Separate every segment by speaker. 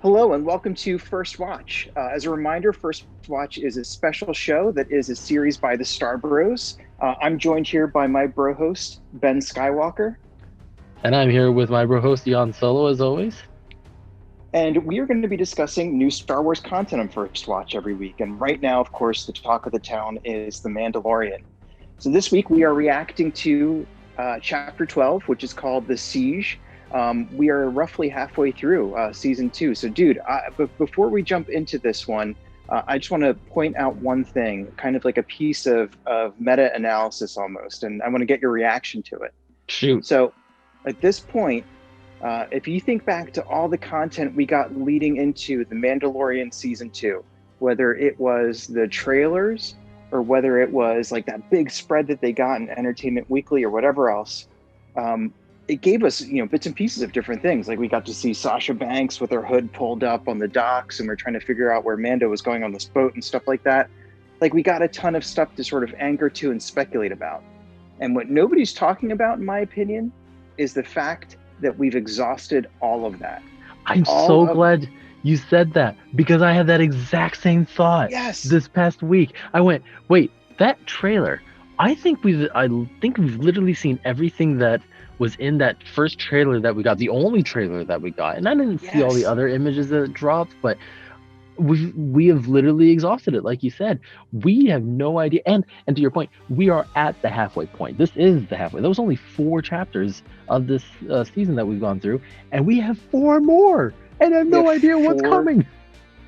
Speaker 1: Hello and welcome to First Watch. As a reminder, First Watch is a special show that is a series by the Star Bros. I'm joined here by my bro host, Ben Skywalker.
Speaker 2: And I'm here with my bro host, Jan Solo, as always.
Speaker 1: And we are going to be discussing new Star Wars content on First Watch every week. And right now, of course, the talk of the town is The Mandalorian. So this week we are reacting to Chapter 12, which is called The Siege. We are roughly halfway through season 2. So, dude, before we jump into this one, I just want to point out one thing, kind of like a piece of meta-analysis almost, and I want to get your reaction to it.
Speaker 2: Shoot.
Speaker 1: So, at this point, if you think back to all the content we got leading into The Mandalorian season 2, whether it was the trailers or whether it was like that big spread that they got in Entertainment Weekly or whatever else, it gave us, bits and pieces of different things. Like we got to see Sasha Banks with her hood pulled up on the docks, and we're trying to figure out where Mando was going on this boat and stuff like that. Like we got a ton of stuff to sort of anchor to and speculate about. And what nobody's talking about, in my opinion, is the fact that we've exhausted all of that.
Speaker 2: I'm so glad you said that, because I had that exact same thought.
Speaker 1: Yes.
Speaker 2: This past week. I went, wait, that trailer, I think we've literally seen everything that was in that first trailer that we got, the only trailer that we got. And I didn't see all the other images that dropped, but we have literally exhausted it. Like you said, we have no idea. And to your point, we are at the halfway point. This is the halfway. There was only 4 chapters of this season that we've gone through, and we have 4 more, and I have no idea what's coming.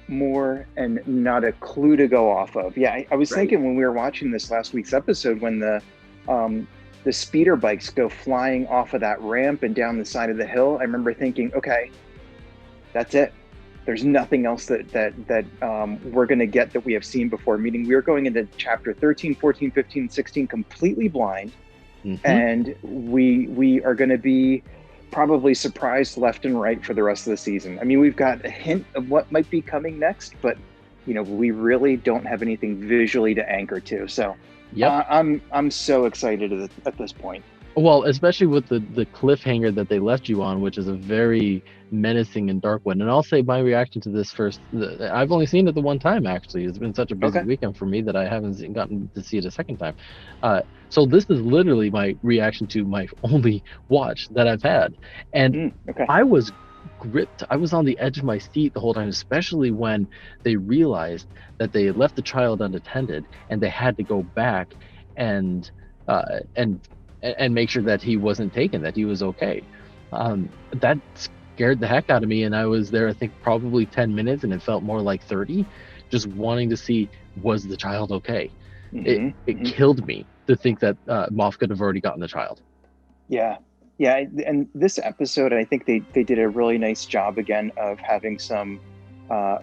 Speaker 1: More and not a clue to go off of. Yeah, I was thinking when we were watching this last week's episode, when the speeder bikes go flying off of that ramp and down the side of the hill, I remember thinking, okay, that's it. There's nothing else that we're going to get that we have seen before. Meaning we are going into chapter 13, 14, 15, 16 completely blind. Mm-hmm. And we are going to be probably surprised left and right for the rest of the season. I mean, we've got a hint of what might be coming next, but we really don't have anything visually to anchor to. So yep. I'm so excited at this point.
Speaker 2: Well, especially with the cliffhanger that they left you on, which is a very menacing and dark one. And I'll say my reaction to this first, I've only seen it the one time, actually. It's been such a busy weekend for me that I haven't gotten to see it a second time. So this is literally my reaction to my only watch that I've had. And I was gripped. I was on the edge of my seat the whole time, especially when they realized that they had left the child unattended and they had to go back and make sure that he wasn't taken, that he was okay. That scared the heck out of me, and I was there, I think, probably 10 minutes, and it felt more like 30, just wanting to see, was the child okay? Mm-hmm. It killed me to think that Moff could have already gotten the child.
Speaker 1: Yeah. And this episode, I think they did a really nice job again of having some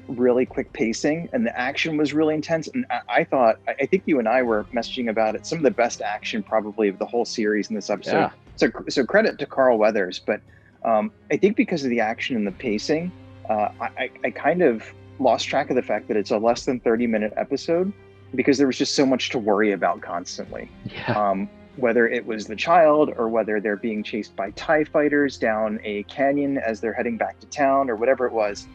Speaker 1: really quick pacing, and the action was really intense. And I think you and I were messaging about it, some of the best action probably of the whole series in this episode. Yeah. So credit to Carl Weathers, but I think because of the action and the pacing, I kind of lost track of the fact that it's a less than 30-minute episode, because there was just so much to worry about constantly.
Speaker 2: Yeah.
Speaker 1: Whether it was the child or whether they're being chased by TIE fighters down a canyon as they're heading back to town or whatever it was.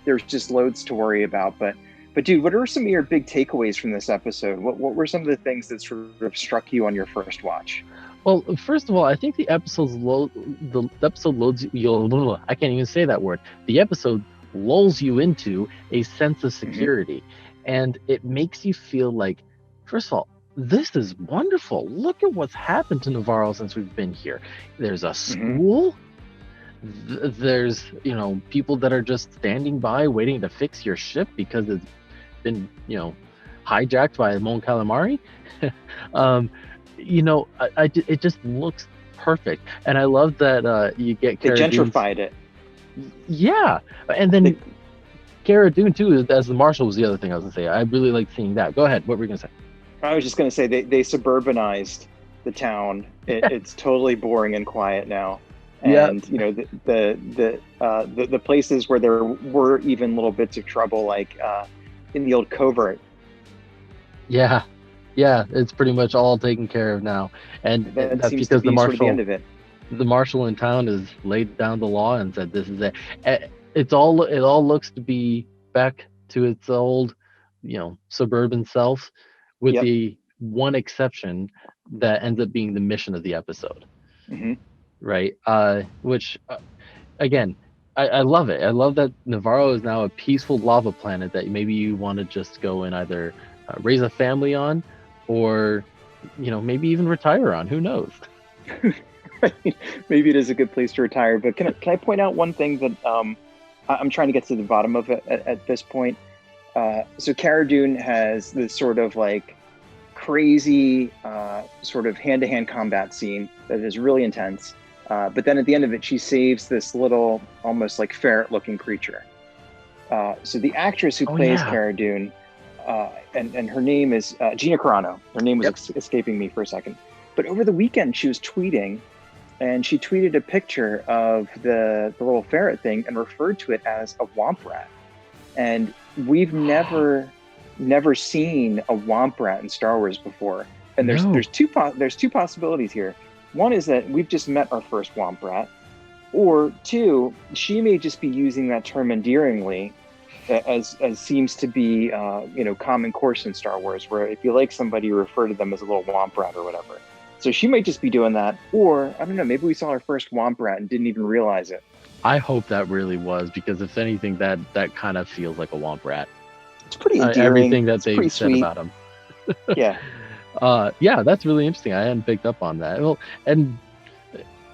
Speaker 1: There's just loads to worry about. But dude, what are some of your big takeaways from this episode? What were some of the things that sort of struck you on your first watch?
Speaker 2: Well, first of all, I think the episode loads you. I can't even say that word. The episode lulls you into a sense of security, and it makes you feel like, first of all, this is wonderful. Look at what's happened to Navarro since we've been here. There's a school. There's people that are just standing by waiting to fix your ship because it's been hijacked by Mon Calamari. It just looks perfect, and I love that you get
Speaker 1: they gentrified it.
Speaker 2: Yeah, and then Cara Dune too as the marshal was the other thing I was gonna say. I really like seeing that. Go ahead. What were you gonna say?
Speaker 1: I was just gonna say they suburbanized the town. It's totally boring and quiet now. And the places where there were even little bits of trouble, like in the old covert.
Speaker 2: Yeah, it's pretty much all taken care of now, and that's because the marshal,
Speaker 1: sort of the end of it.
Speaker 2: The marshal in town has laid down the law and said this is it. it all looks to be back to its old, suburban self, with
Speaker 1: Yep.
Speaker 2: the one exception that ends up being the mission of the episode,
Speaker 1: Hmm.
Speaker 2: right? Which again, I love it. I love that Navarro is now a peaceful lava planet that maybe you want to just go and either raise a family on, or maybe even retire on. Who knows?
Speaker 1: Maybe it is a good place to retire. But can I point out one thing that I'm trying to get to the bottom of it at this point? So Cara Dune has this sort of like crazy sort of hand-to-hand combat scene that is really intense. But then at the end of it, she saves this little, almost like ferret-looking creature. So the actress who plays Cara Dune, and her name is Gina Carano. Her name was escaping me for a second. But over the weekend, she was tweeting, and she tweeted a picture of the little ferret thing and referred to it as a womp rat. And we've never seen a womp rat in Star Wars before. And there's two possibilities here. One is that we've just met our first womp rat, or two, she may just be using that term endearingly, as seems to be common course in Star Wars, where if you like somebody, you refer to them as a little womp rat or whatever. So she might just be doing that, or I don't know, maybe we saw our first womp rat and didn't even realize it.
Speaker 2: I hope that really was, because if anything, that kind of feels like a womp rat.
Speaker 1: It's pretty endearing.
Speaker 2: Everything that they said
Speaker 1: sweet
Speaker 2: about him.
Speaker 1: Yeah.
Speaker 2: Yeah, that's really interesting. I hadn't picked up on that. Well, and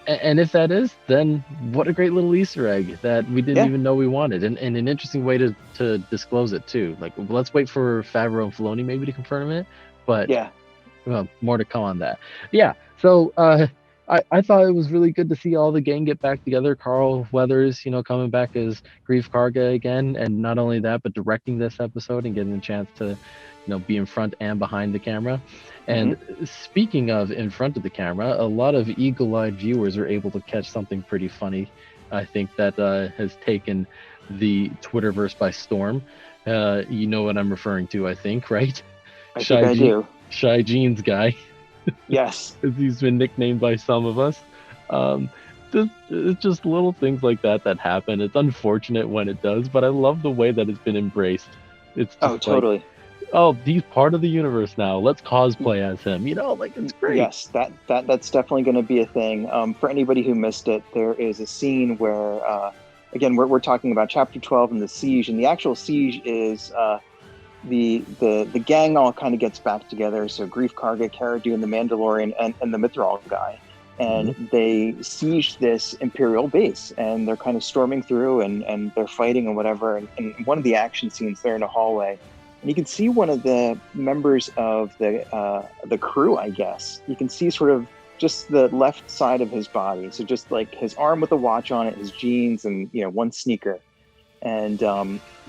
Speaker 2: if that is, then what a great little Easter egg that we didn't even know we wanted, and an interesting way to disclose it too. Like, let's wait for Favreau and Filoni maybe to confirm it, but well, more to come on that. Yeah, so I thought it was really good to see all the gang get back together. Carl Weathers, coming back as Grief Karga again, and not only that, but directing this episode and getting a chance to, be in front and behind the camera. And speaking of in front of the camera, a lot of eagle-eyed viewers are able to catch something pretty funny, I think, that has taken the Twitterverse by storm. You know what I'm referring to, I think, right?
Speaker 1: I think I do.
Speaker 2: Shy Jeans guy.
Speaker 1: Yes.
Speaker 2: As he's been nicknamed by some of us. It's just little things like that happen. It's unfortunate when it does, but I love the way that it's been embraced. It's just
Speaker 1: totally.
Speaker 2: He's part of the universe now. Let's cosplay as him. It's great.
Speaker 1: Yes, that's definitely going to be a thing. For anybody who missed it, there is a scene where, again, we're talking about Chapter 12 and the siege, and the actual siege is the gang all kind of gets back together. So Grief Karga, Cara Dune, the Mandalorian, and the Mythrol guy, and they siege this Imperial base, and they're kind of storming through, and they're fighting and whatever. And one of the action scenes, they're in a hallway. And you can see one of the members of the crew, I guess. You can see sort of just the left side of his body. So just like his arm with a watch on it, his jeans, and one sneaker. And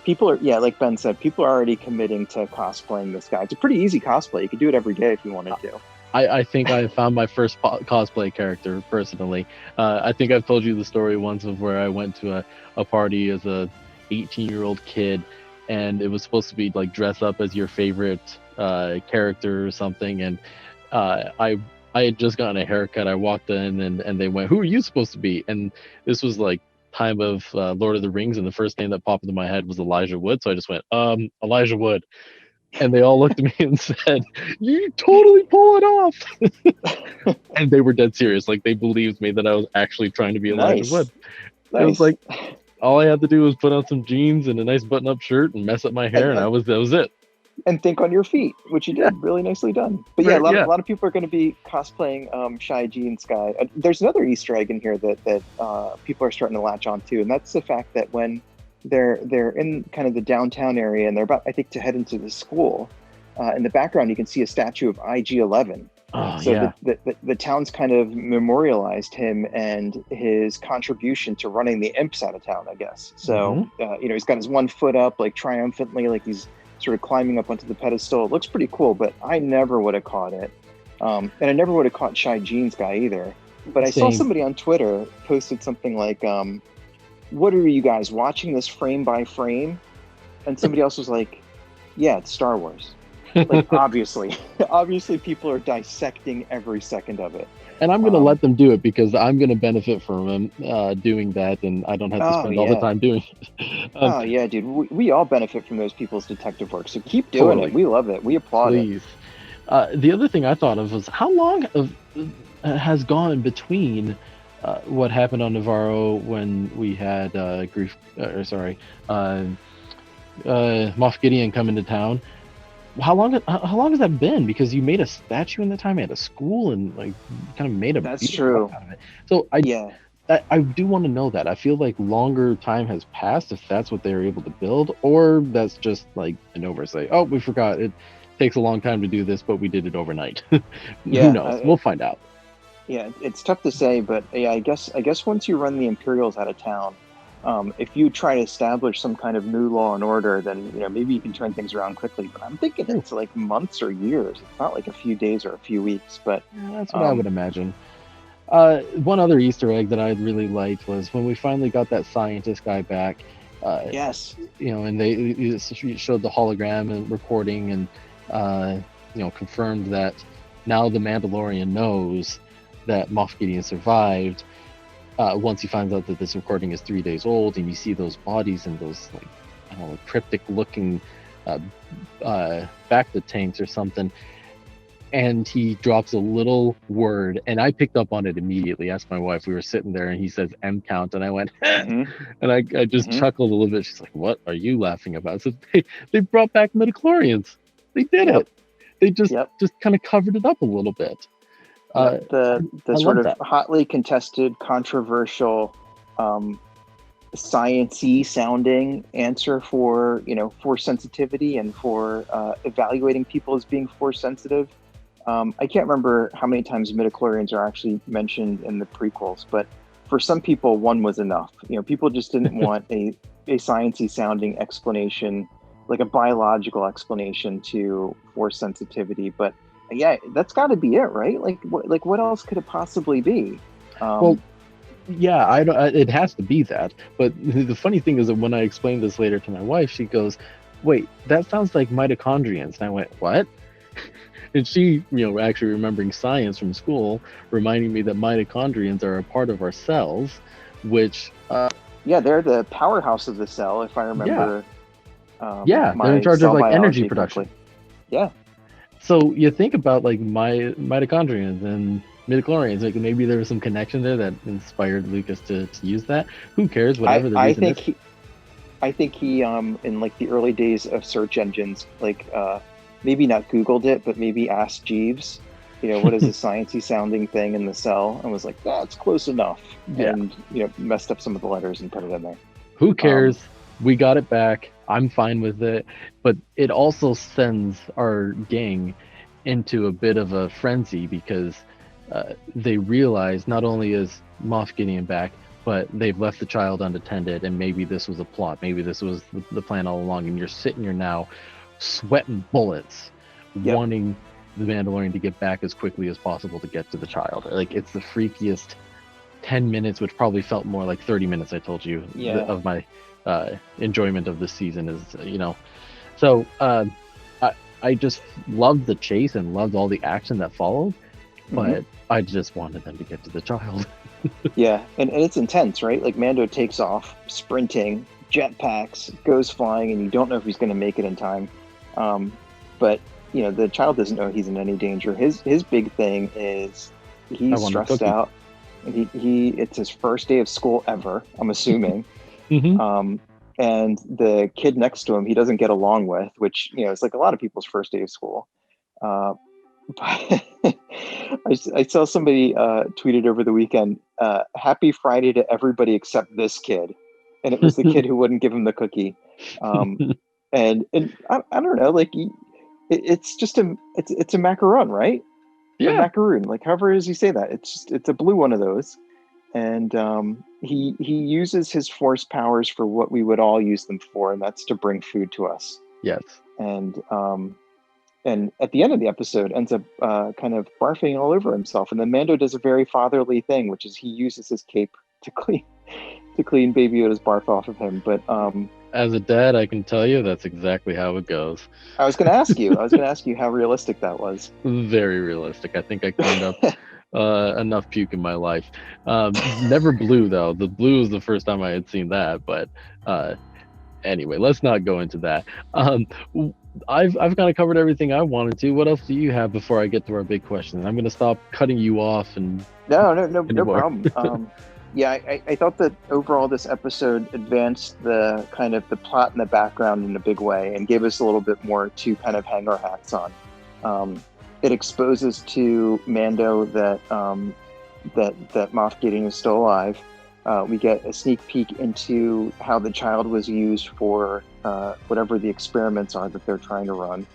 Speaker 1: people are, like Ben said, people are already committing to cosplaying this guy. It's a pretty easy cosplay. You could do it every day if you wanted to.
Speaker 2: I think I found my first cosplay character personally. I think I've told you the story once of where I went to a party as a 18-year-old kid, and it was supposed to be like dress up as your favorite character or something, and I had just gotten a haircut. I walked in and they went, "Who are you supposed to be?" And this was like time of Lord of the Rings, and the first name that popped into my head was Elijah Wood, so I just went, Elijah Wood. And they all looked at me and said, "You totally pull it off." And they were dead serious. Like, they believed me that I was actually trying to be Elijah Wood. It was like, all I had to do was put on some jeans and a nice button-up shirt and mess up my hair, and that was it.
Speaker 1: And think on your feet, which you did. Really nicely done. But a lot of people are going to be cosplaying Shy Jeans guy. There's another Easter egg in here that people are starting to latch on to, and that's the fact that when they're in kind of the downtown area and they're about, I think, to head into the school, in the background you can see a statue of IG-11. The town's kind of memorialized him and his contribution to running the imps out of town, I guess. So, he's got his one foot up, like triumphantly, like he's sort of climbing up onto the pedestal. It looks pretty cool, but I never would have caught it. And I never would have caught Shy Jeans guy either. But I saw somebody on Twitter posted something like, "What are you guys watching this frame by frame?" And somebody else was like, "Yeah, it's Star Wars." Like, obviously people are dissecting every second of it.
Speaker 2: And I'm gonna let them do it because I'm gonna benefit from them doing that, and I don't have to
Speaker 1: Oh
Speaker 2: spend all the
Speaker 1: yeah.
Speaker 2: time doing it.
Speaker 1: Oh yeah, dude. We all benefit from those people's detective work. So keep doing it.
Speaker 2: Totally,
Speaker 1: We love it. We applaud it.
Speaker 2: please. The other thing I thought of was how long has gone between what happened on Navarro when we had Moff Gideon come into town. How long has that been? Because you made a statue in the time, you had a school, and like kind of made a
Speaker 1: That's
Speaker 2: beat out
Speaker 1: true.
Speaker 2: of it. So
Speaker 1: Yeah.
Speaker 2: I do want to know that. I feel like longer time has passed if that's what they were able to build, or that's just like an oversight. Oh, we forgot. It takes a long time to do this, but we did it overnight. Who
Speaker 1: Yeah.
Speaker 2: knows? We'll find out.
Speaker 1: Yeah. It's tough to say, but yeah, I guess once you run the Imperials out of town, if you try to establish some kind of new law and order, then maybe you can turn things around quickly. But I'm thinking
Speaker 2: True.
Speaker 1: it's like months or years. It's not like a few days or a few weeks. But
Speaker 2: Yeah, that's what I would
Speaker 1: um,
Speaker 2: imagine. One other Easter egg that I really liked was when we finally got that scientist guy back. Uh,
Speaker 1: yes.
Speaker 2: and they showed the hologram and recording, and confirmed that now the Mandalorian knows that Moff Gideon survived. Once he finds out that this recording is 3 days old, and you see those bodies and those like I don't know, cryptic looking uh, bacta tanks or something, and he drops a little word, and I picked up on it immediately. Asked my wife. We were sitting there, and he says M count, and I went,
Speaker 1: Hmm.
Speaker 2: and I just
Speaker 1: Hmm.
Speaker 2: chuckled a little bit. She's like, "What are you laughing about?" So they brought back midichlorians. They did
Speaker 1: Yep.
Speaker 2: it. They just
Speaker 1: Yep.
Speaker 2: kind of covered it up a little bit.
Speaker 1: Yep.
Speaker 2: Uh,
Speaker 1: The
Speaker 2: I
Speaker 1: sort
Speaker 2: love
Speaker 1: of
Speaker 2: that.
Speaker 1: hotly contested, controversial, um, science-y sounding answer for force sensitivity and for evaluating people as being force sensitive. I can't remember how many times midichlorians are actually mentioned in the prequels, but for some people, one was enough. People just didn't want a sciencey sounding explanation, like a biological explanation to force sensitivity. But yeah, that's got to be it, right? Like what else could it possibly be?
Speaker 2: Well,
Speaker 1: Um,
Speaker 2: yeah, I don't. It has to be that. But the funny thing is that when I explained this later to my wife, she goes, "Wait, that sounds like mitochondrions." And I went, "What?" And she, actually remembering science from school, reminding me that mitochondrians are a part of our cells, which,
Speaker 1: yeah, they're the powerhouse of the cell, if I
Speaker 2: yeah,
Speaker 1: remember
Speaker 2: yeah, they're in
Speaker 1: my
Speaker 2: charge of
Speaker 1: cell
Speaker 2: like energy
Speaker 1: biology
Speaker 2: production.
Speaker 1: correctly. Yeah.
Speaker 2: So you think about like mitochondrions and midichlorians, like maybe there was some connection there that inspired Lucas to use that. Who cares?
Speaker 1: I
Speaker 2: Whatever the
Speaker 1: I
Speaker 2: reason
Speaker 1: think
Speaker 2: is.
Speaker 1: he I think he in like the early days of search engines, like maybe not Googled it, but maybe asked Jeeves, what is a sciencey sounding thing in the cell, and was like, that's close enough,
Speaker 2: Yeah.
Speaker 1: and messed up some of the letters and put it in there.
Speaker 2: Who
Speaker 1: Um,
Speaker 2: cares? We got it back. I'm fine with it. But it also sends our gang into a bit of a frenzy because they realize not only is Moff Gideon back, but they've left the child unattended, and maybe this was a plot. Maybe this was the plan all along. And you're sitting here now, sweating bullets,
Speaker 1: yep.
Speaker 2: wanting the Mandalorian to get back as quickly as possible to get to the child. Like it's the freakiest 10 minutes, which probably felt more like 30 minutes. I told you
Speaker 1: Yeah.
Speaker 2: of my enjoyment of this season is. So I just loved the chase and loved all the action that followed,
Speaker 1: Hmm.
Speaker 2: but I just wanted them to get to the child.
Speaker 1: Yeah, and it's intense, right? Like Mando takes off, sprinting, jetpacks, goes flying, and you don't know if he's going to make it in time. Um, but the child doesn't know he's in any danger. His big thing is
Speaker 2: I
Speaker 1: he's
Speaker 2: want a
Speaker 1: stressed
Speaker 2: cookie.
Speaker 1: out. And he it's his first day of school ever, I'm assuming.
Speaker 2: Hmm.
Speaker 1: Um, and the kid next to him, he doesn't get along with, which is like a lot of people's first day of school. Uh, but I saw somebody tweeted over the weekend, "Happy Friday to everybody except this kid," and it was the kid who wouldn't give him the cookie. Um, and I don't know, like it's just it's a macaron, right? A
Speaker 2: Yeah,
Speaker 1: macaroon, like however it is you say that. It's a blue one of those, and he uses his force powers for what we would all use them for, and that's to bring food to us.
Speaker 2: yes.
Speaker 1: And at the end of the episode ends up kind of barfing all over himself, and then Mando does a very fatherly thing, which is he uses his cape to clean Baby Yoda's barf off of him. But
Speaker 2: As a dad, I can tell you that's exactly how it goes.
Speaker 1: I was going to ask you how realistic that was.
Speaker 2: Very realistic. I think I cleaned up enough puke in my life. Never blue though. The blue was the first time I had seen that. But anyway, let's not go into that. I've kind of covered everything I wanted to. What else do you have before I get to our big question? I'm gonna stop cutting you off and
Speaker 1: No
Speaker 2: anymore.
Speaker 1: problem. Yeah, I thought that overall this episode advanced the kind of the plot in the background in a big way and gave us a little bit more to kind of hang our hats on. It exposes to Mando that that Moff Gideon is still alive. We get a sneak peek into how the child was used for whatever the experiments are that they're trying to run.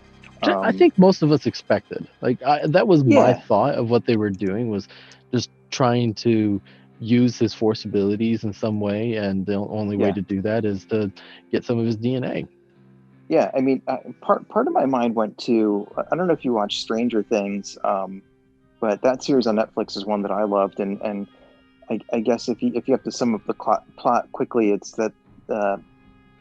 Speaker 2: I think most of us expected. Like that was my
Speaker 1: Yeah,
Speaker 2: thought of what they were doing, was just trying to use his force abilities in some way, and the only way
Speaker 1: yeah,
Speaker 2: to do that is to get some of his DNA.
Speaker 1: yeah. I mean, part of my mind went to, I don't know if you watch Stranger Things, but that series on Netflix is one that I loved, and I guess if you have to sum up the plot quickly, it's that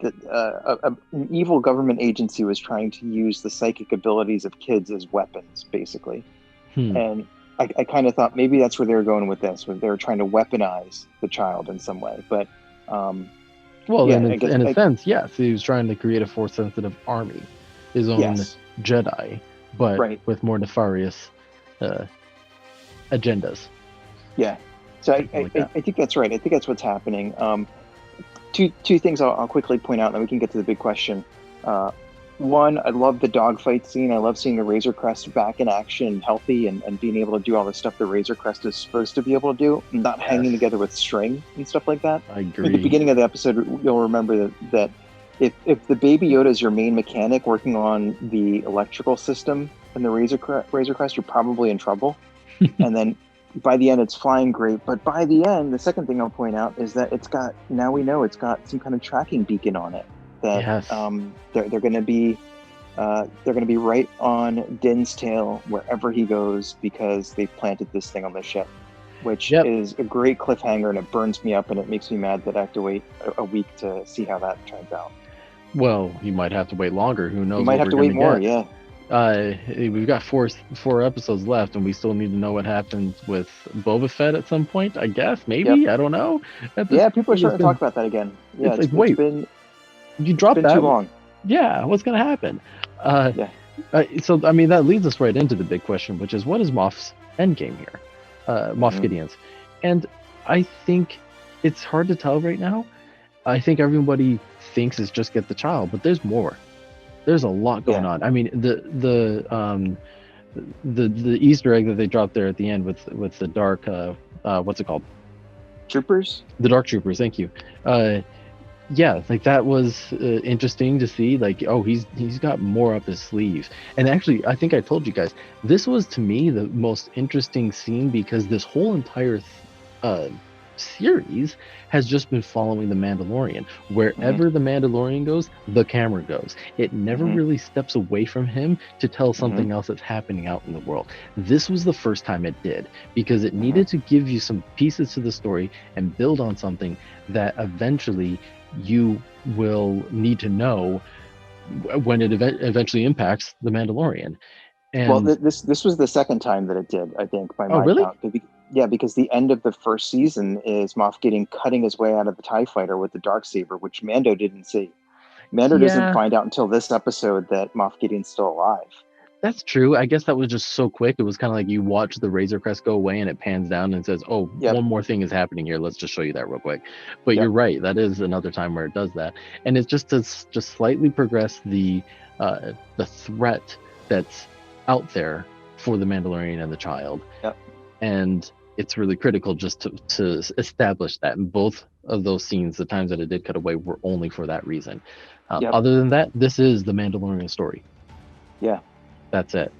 Speaker 1: an evil government agency was trying to use the psychic abilities of kids as weapons, basically.
Speaker 2: Hmm.
Speaker 1: And I kind of thought maybe that's where they were going with this, where they were trying to weaponize the child in some way. But
Speaker 2: Well,
Speaker 1: yeah, I guess
Speaker 2: in a sense, yes, he was trying to create a force-sensitive army, his own
Speaker 1: yes,
Speaker 2: Jedi, but
Speaker 1: right,
Speaker 2: with more nefarious uh, agendas.
Speaker 1: yeah. So
Speaker 2: Something like that.
Speaker 1: I think that's right. I think that's what's happening. Two things I'll quickly point out, and then we can get to the big question. One, I love the dogfight scene. I love seeing the Razor Crest back in action and healthy, and being able to do all the stuff the Razor Crest is supposed to be able to do, not hanging
Speaker 2: Yes,
Speaker 1: together with string and stuff like that.
Speaker 2: I
Speaker 1: I mean, the
Speaker 2: agree.
Speaker 1: beginning of the episode, you'll remember that if the Baby Yoda is your main mechanic working on the electrical system in the Razor Crest, you're probably in trouble. And then by the end, it's flying great. But by the end, the second thing I'll point out is that now we know it's got some kind of tracking beacon on it. That
Speaker 2: Yes.
Speaker 1: they're going to be right on Din's tail wherever he goes, because they've planted this thing on the ship, which
Speaker 2: Yep.
Speaker 1: is a great cliffhanger, and it burns me up, and it makes me mad that I have to wait a week to see how that turns out.
Speaker 2: Well, you might have to wait longer. Who
Speaker 1: You
Speaker 2: knows
Speaker 1: might
Speaker 2: what
Speaker 1: have
Speaker 2: we're
Speaker 1: to
Speaker 2: going
Speaker 1: wait
Speaker 2: to
Speaker 1: more,
Speaker 2: get?
Speaker 1: yeah.
Speaker 2: We've got four episodes left, and we still need to know what happens with Boba Fett at some point. I guess,
Speaker 1: Yep.
Speaker 2: maybe, I don't know. At this
Speaker 1: Yeah, people are
Speaker 2: point,
Speaker 1: starting to talk about that again. Yeah,
Speaker 2: it's like,
Speaker 1: it's
Speaker 2: wait,
Speaker 1: been
Speaker 2: you
Speaker 1: it's
Speaker 2: dropped
Speaker 1: been too
Speaker 2: that?
Speaker 1: long.
Speaker 2: Yeah, what's going to happen? Uh,
Speaker 1: Yeah.
Speaker 2: so I mean, that leads us right into the big question, which is, what is Moff's endgame here? Moff
Speaker 1: Mm-hmm.
Speaker 2: Gideon's, and I think it's hard to tell right now. I think everybody thinks it's just get the child, but there's more. There's a lot going
Speaker 1: Yeah.
Speaker 2: on. I mean, the Easter egg that they dropped there at the end with the dark what's it called?
Speaker 1: Troopers?
Speaker 2: The Dark Troopers. Thank you. Yeah, like that was interesting to see. Like, oh, he's got more up his sleeve. And actually, I think I told you guys, this was to me the most interesting scene, because this whole entire series has just been following the Mandalorian. Wherever the Mandalorian goes, the camera goes. It never
Speaker 1: Mm-hmm.
Speaker 2: really steps away from him to tell something else that's happening out in the world. This was the first time it did, because it
Speaker 1: Mm-hmm.
Speaker 2: needed to give you some pieces to the story and build on something that eventually you will need to know when it eventually impacts the Mandalorian.
Speaker 1: Well,
Speaker 2: And
Speaker 1: this was the second time that it did, I think, by
Speaker 2: oh,
Speaker 1: my
Speaker 2: really?
Speaker 1: count. Yeah, because the end of the first season is Moff Gideon cutting his way out of the TIE fighter with the Darksaber, which Mando didn't see. Mando doesn't
Speaker 2: Yeah,
Speaker 1: find out until this episode that Moff Gideon's still alive.
Speaker 2: that's true. I guess that was just so quick. It was kind of like you watch the Razor Crest go away and it pans down and says, "Oh,
Speaker 1: Yep,
Speaker 2: one more thing is happening here. Let's just show you that real quick." But you're
Speaker 1: yep.
Speaker 2: right. That is another time where it does that, and it's just to just slightly progress the threat that's out there for the Mandalorian and the child.
Speaker 1: Yep.
Speaker 2: And it's really critical just to establish that. And both of those scenes, the times that it did cut away, were only for that reason.
Speaker 1: Yep.
Speaker 2: Other than that, this is the Mandalorian story.
Speaker 1: Yeah.
Speaker 2: That's it.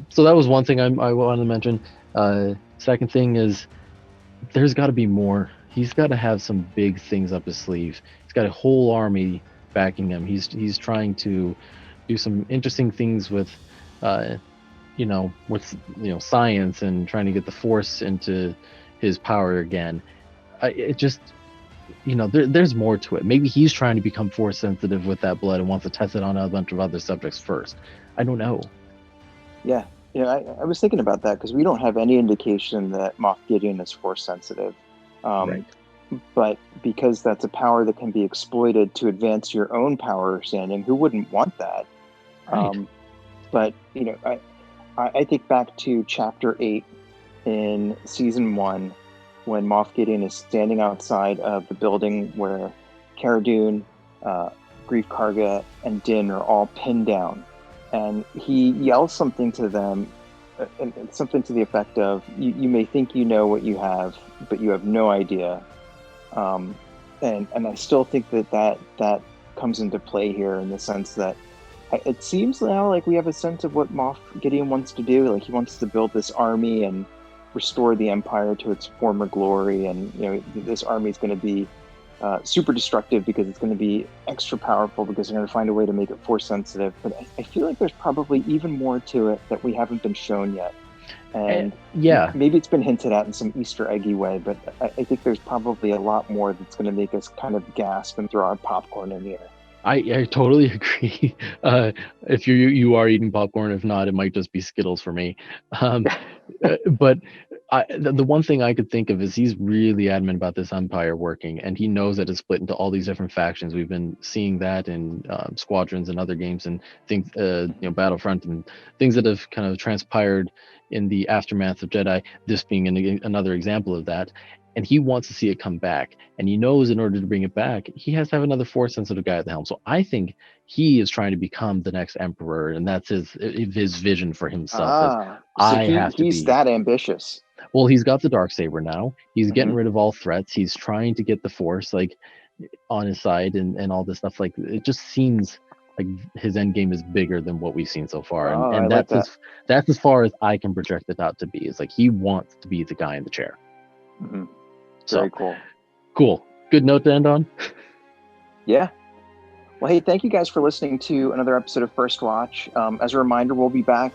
Speaker 2: So that was one thing I wanted to mention. Second thing is, there's got to be more. He's got to have some big things up his sleeve. He's got a whole army backing him. He's trying to do some interesting things with, science, and trying to get the Force into his power again. It just, there's more to it. Maybe he's trying to become Force sensitive with that blood and wants to test it on a bunch of other subjects first. I don't know.
Speaker 1: Yeah. I was thinking about that because we don't have any indication that Moff Gideon is force sensitive.
Speaker 2: Right.
Speaker 1: But because that's a power that can be exploited to advance your own power understanding, who wouldn't want that?
Speaker 2: Right.
Speaker 1: But I think back to Chapter 8 in Season 1 when Moff Gideon is standing outside of the building where Cara Dune, Greef Karga, and Din are all pinned down. And he yells something to them, and something to the effect of, you may think you know what you have, but you have no idea. And I still think that comes into play here in the sense that it seems now like we have a sense of what Moff Gideon wants to do. Like he wants to build this army and restore the Empire to its former glory. And this army is going to be super destructive because it's going to be extra powerful because they're going to find a way to make it force sensitive. But I feel like there's probably even more to it that we haven't been shown yet. And maybe it's been hinted at in some Easter eggy way, but I think there's probably a lot more that's going to make us kind of gasp and throw our popcorn in the air.
Speaker 2: I totally agree. If you are eating popcorn, if not, it might just be Skittles for me. But the one thing I could think of is he's really adamant about this empire working, and he knows that it's split into all these different factions. We've been seeing that in Squadrons and other games and things, Battlefront and things that have kind of transpired in the aftermath of Jedi. This being another example of that. And he wants to see it come back. And he knows in order to bring it back, he has to have another force sensitive guy at the helm. So I think he is trying to become the next emperor, and that's his vision for himself.
Speaker 1: He's that ambitious.
Speaker 2: Well, he's got the Darksaber now. He's getting rid of all threats. He's trying to get the Force on his side and all this stuff. Like it just seems like his end game is bigger than what we've seen so far. And that's as far as I can project it out to be. It's like he wants to be the guy in the chair.
Speaker 1: Mm-hmm. Very cool.
Speaker 2: Cool. Good note to end on.
Speaker 1: Yeah. Well, hey, thank you guys for listening to another episode of First Watch. As a reminder, we'll be back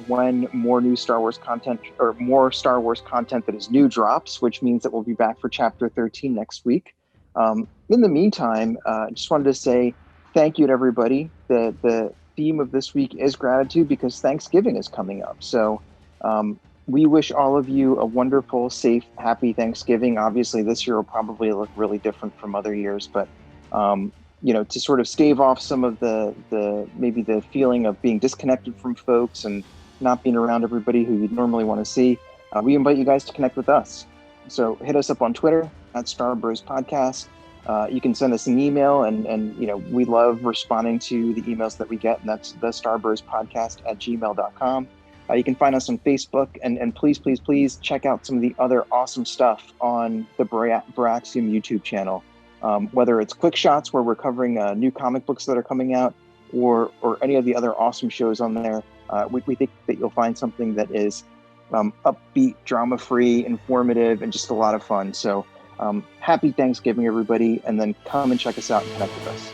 Speaker 1: when more Star Wars content that is new drops, which means that we'll be back for Chapter 13 next week. In the meantime, just wanted to say thank you to everybody. The theme of this week is gratitude because Thanksgiving is coming up. So we wish all of you a wonderful, safe, happy Thanksgiving. Obviously, this year will probably look really different from other years, but to sort of stave off some of the maybe the feeling of being disconnected from folks and not being around everybody who you'd normally want to see, we invite you guys to connect with us. So hit us up on Twitter at Star Bros Podcast. You can send us an email, and we love responding to the emails that we get, and that's thestarbrospodcast@gmail.com. You can find us on Facebook, and please check out some of the other awesome stuff on the Baraxium YouTube channel. Whether it's Quick Shots, where we're covering new comic books that are coming out, or any of the other awesome shows on there, we think that you'll find something that is upbeat, drama-free, informative, and just a lot of fun. So happy Thanksgiving, everybody, and then come and check us out and connect with us.